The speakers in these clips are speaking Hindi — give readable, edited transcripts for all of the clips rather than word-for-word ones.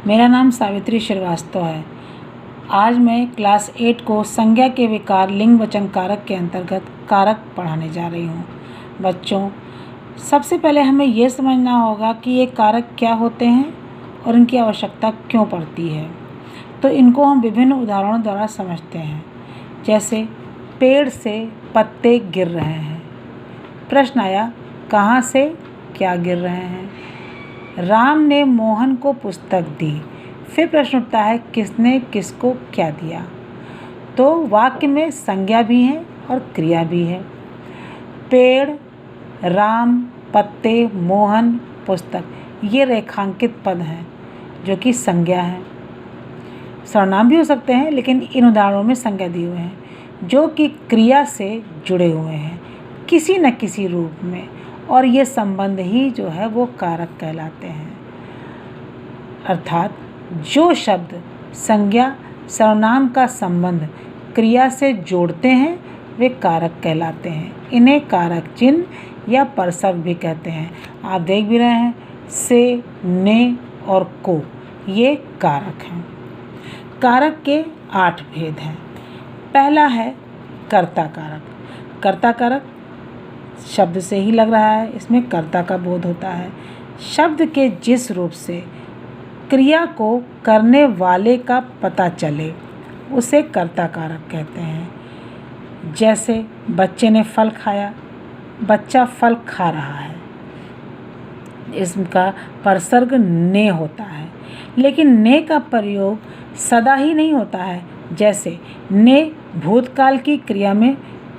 मेरा नाम सावित्री श्रीवास्तव है। आज मैं क्लास 8 को संज्ञा के विकार लिंग वचन कारक के अंतर्गत कारक पढ़ाने जा रही हूँ। बच्चों, सबसे पहले हमें ये समझना होगा कि ये कारक क्या होते हैं और इनकी आवश्यकता क्यों पड़ती है। तो इनको हम विभिन्न उदाहरणों द्वारा समझते हैं। जैसे पेड़ से पत्ते गिर रहे हैं। प्रश्न आया, कहाँ से क्या गिर रहे हैं? राम ने मोहन को पुस्तक दी। फिर प्रश्न उठता है, किसने किसको क्या दिया? तो वाक्य में संज्ञा भी है और क्रिया भी है। पेड़, राम, पत्ते, मोहन, पुस्तक, ये रेखांकित पद हैं जो कि संज्ञा है। सर्वनाम भी हो सकते हैं, लेकिन इन उदाहरणों में संज्ञा दिए हुए हैं जो कि क्रिया से जुड़े हुए हैं किसी न किसी रूप में, और ये संबंध ही जो है वो कारक कहलाते हैं। अर्थात जो शब्द संज्ञा सर्वनाम का संबंध क्रिया से जोड़ते हैं वे कारक कहलाते हैं। इन्हें कारक चिन्ह या परसर्ग भी कहते हैं। आप देख भी रहे हैं, से, ने और को, ये कारक हैं। कारक के 8 भेद हैं। पहला है कर्ता कारक। कर्ता कारक शब्द से ही लग रहा है, इसमें कर्ता का बोध होता है। शब्द के जिस रूप से क्रिया को करने वाले का पता चले उसे कर्ता कारक कहते हैं। जैसे बच्चे ने फल खाया, बच्चा फल खा रहा है, इसका परसर्ग ने होता है। लेकिन ने का प्रयोग सदा ही नहीं होता है। जैसे ने भूतकाल की क्रिया में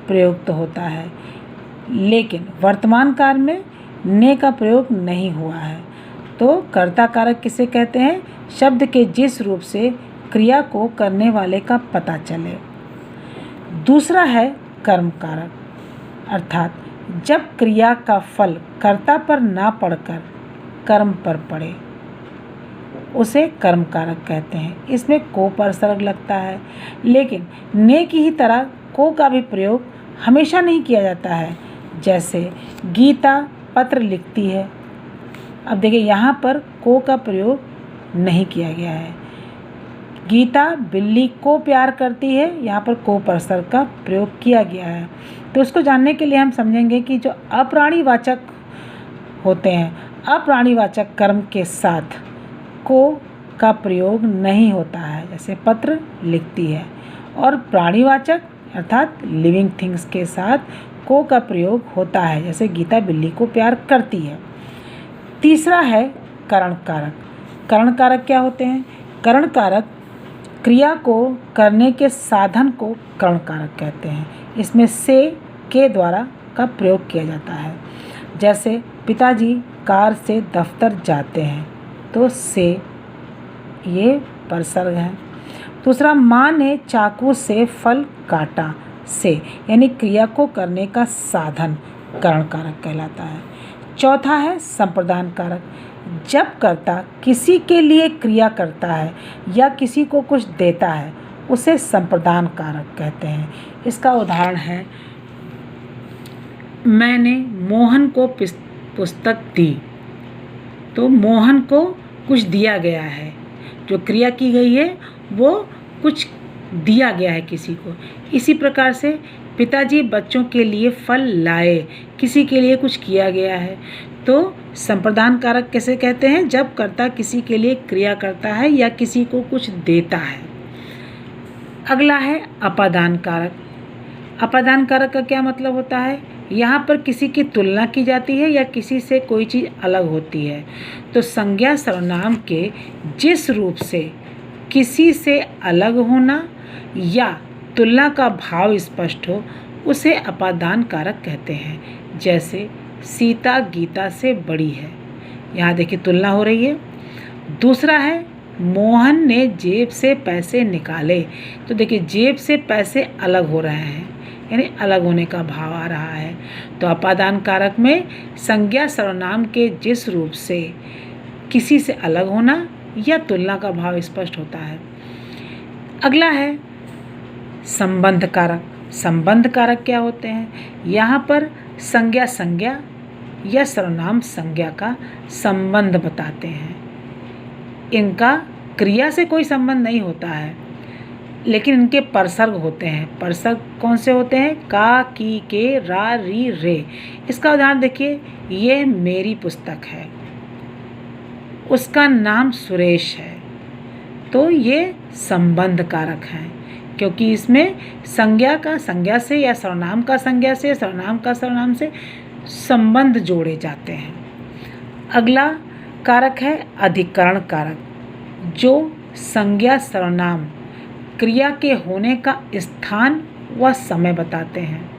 प्रयुक्त होता है, लेकिन वर्तमान काल में ने का प्रयोग नहीं हुआ है। तो कर्ता कारक किसे कहते हैं? शब्द के जिस रूप से क्रिया को करने वाले का पता चले। दूसरा है कर्म कारक, अर्थात जब क्रिया का फल कर्ता पर ना पड़कर कर्म पर पड़े उसे कर्म कारक कहते हैं। इसमें को परसर्ग लगता है, लेकिन ने की ही तरह को का भी प्रयोग हमेशा नहीं किया जाता है। जैसे गीता पत्र लिखती है। अब देखिए, यहाँ पर को का प्रयोग नहीं किया गया है। गीता बिल्ली को प्यार करती है, यहाँ पर को परसर्ग का प्रयोग किया गया है। तो उसको जानने के लिए हम समझेंगे कि जो अप्राणीवाचक होते हैं, अप्राणीवाचक कर्म के साथ को का प्रयोग नहीं होता है। जैसे पत्र लिखती है, और प्राणीवाचक अर्थात लिविंग थिंग्स के साथ को का प्रयोग होता है। जैसे गीता बिल्ली को प्यार करती है। तीसरा है करण कारक। करण कारक क्या होते हैं? करण कारक क्रिया को करने के साधन को करण कारक कहते हैं। इसमें से के द्वारा का प्रयोग किया जाता है। जैसे पिताजी कार से दफ्तर जाते हैं, तो से ये परसर्ग है। दूसरा, माँ ने चाकू से फल काटा, से यानी क्रिया को करने का साधन करण कारक कहलाता है। चौथा है संप्रदान कारक। जब कर्ता किसी के लिए क्रिया करता है या किसी को कुछ देता है उसे संप्रदान कारक कहते हैं। इसका उदाहरण है, मैंने मोहन को पुस्तक दी। तो मोहन को कुछ दिया गया है, जो क्रिया की गई है वो कुछ दिया गया है किसी को। इसी प्रकार से पिताजी बच्चों के लिए फल लाए, किसी के लिए कुछ किया गया है। तो संप्रदान कारक कैसे कहते हैं? जब कर्ता किसी के लिए क्रिया करता है या किसी को कुछ देता है। अगला है अपादान कारक। अपादान कारक का क्या मतलब होता है? यहाँ पर किसी की तुलना की जाती है या किसी से कोई चीज़ अलग होती है। तो संज्ञा सर्वनाम के जिस रूप से किसी से अलग होना या तुलना का भाव स्पष्ट हो उसे अपादान कारक कहते हैं। जैसे सीता गीता से बड़ी है, यहाँ देखिए तुलना हो रही है। दूसरा है मोहन ने जेब से पैसे निकाले। तो देखिए जेब से पैसे अलग हो रहे हैं, यानी अलग होने का भाव आ रहा है। तो अपादान कारक में संज्ञा सर्वनाम के जिस रूप से किसी से अलग होना या तुलना का भाव स्पष्ट होता है। अगला है संबंध कारक। संबंध कारक क्या होते हैं? यहाँ पर संज्ञा संज्ञा या सर्वनाम संज्ञा का संबंध बताते हैं। इनका क्रिया से कोई संबंध नहीं होता है, लेकिन इनके परसर्ग होते हैं। परसर्ग कौन से होते हैं? का, की, के, रा, री, रे। इसका उदाहरण देखिए, ये मेरी पुस्तक है, उसका नाम सुरेश है। तो ये संबंध कारक हैं, क्योंकि इसमें संज्ञा का संज्ञा से या सर्वनाम का संज्ञा से, सर्वनाम का सर्वनाम से संबंध जोड़े जाते हैं। अगला कारक है अधिकरण कारक, जो संज्ञा सर्वनाम क्रिया के होने का स्थान व समय बताते हैं।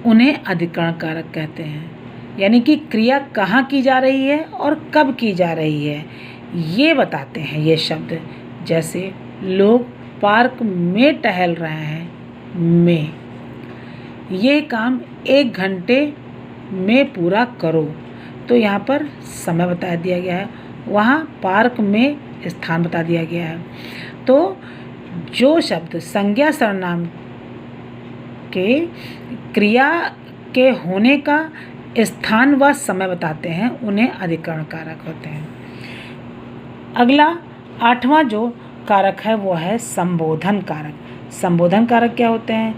उन्हें अधिकरण कारक कहते हैं, यानी कि क्रिया कहाँ की जा रही है और कब की जा रही है ये बताते हैं ये शब्द। जैसे लोग पार्क में टहल रहे हैं, में। ये काम 1 घंटे में पूरा करो, तो यहाँ पर समय बता दिया गया है, वहाँ पार्क में स्थान बता दिया गया है। तो जो शब्द संज्ञा सर्वनाम के क्रिया के होने का स्थान व समय बताते हैं, उन्हें अधिकरण कारक होते हैं। अगला 8वां जो कारक है वो है संबोधन कारक। संबोधन कारक क्या होते हैं?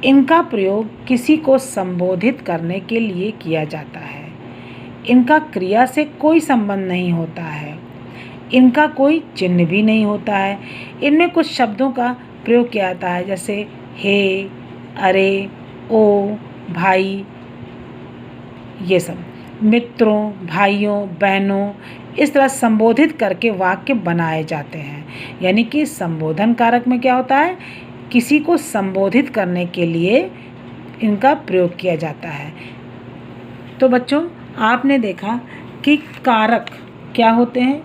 इनका प्रयोग किसी को संबोधित करने के लिए किया जाता है। इनका क्रिया से कोई संबंध नहीं होता है, इनका कोई चिन्ह भी नहीं होता है। इनमें कुछ शब्दों का प्रयोग किया जाता है, जैसे हे, अरे, ओ, भाई, ये सब मित्रों, भाइयों, बहनों, इस तरह संबोधित करके वाक्य बनाए जाते हैं। यानी कि संबोधन कारक में क्या होता है? किसी को संबोधित करने के लिए इनका प्रयोग किया जाता है। तो बच्चों, आपने देखा कि कारक क्या होते हैं।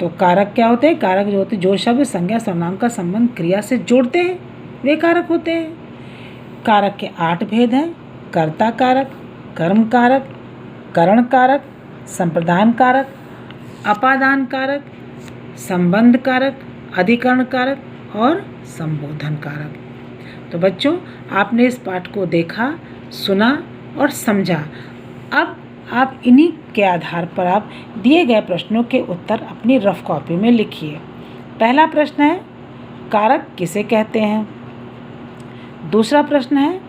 तो कारक क्या होते हैं? कारक जो होते हैं, जो शब्द संज्ञा सर्वनाम का संबंध क्रिया से जोड़ते हैं, वे कारक होते हैं। कारक के 8 भेद हैं: कर्ता कारक, कर्म कारक, करण कारक, संप्रदान कारक, अपादान कारक, संबंध कारक, अधिकरण कारक और संबोधन कारक। तो बच्चों, आपने इस पाठ को देखा, सुना और समझा। अब आप इन्हीं के आधार पर आप दिए गए प्रश्नों के उत्तर अपनी रफ कॉपी में लिखिए। पहला प्रश्न है, कारक किसे कहते हैं? दूसरा प्रश्न है,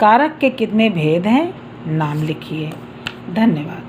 कारक के कितने भेद हैं? नाम लिखिए। धन्यवाद।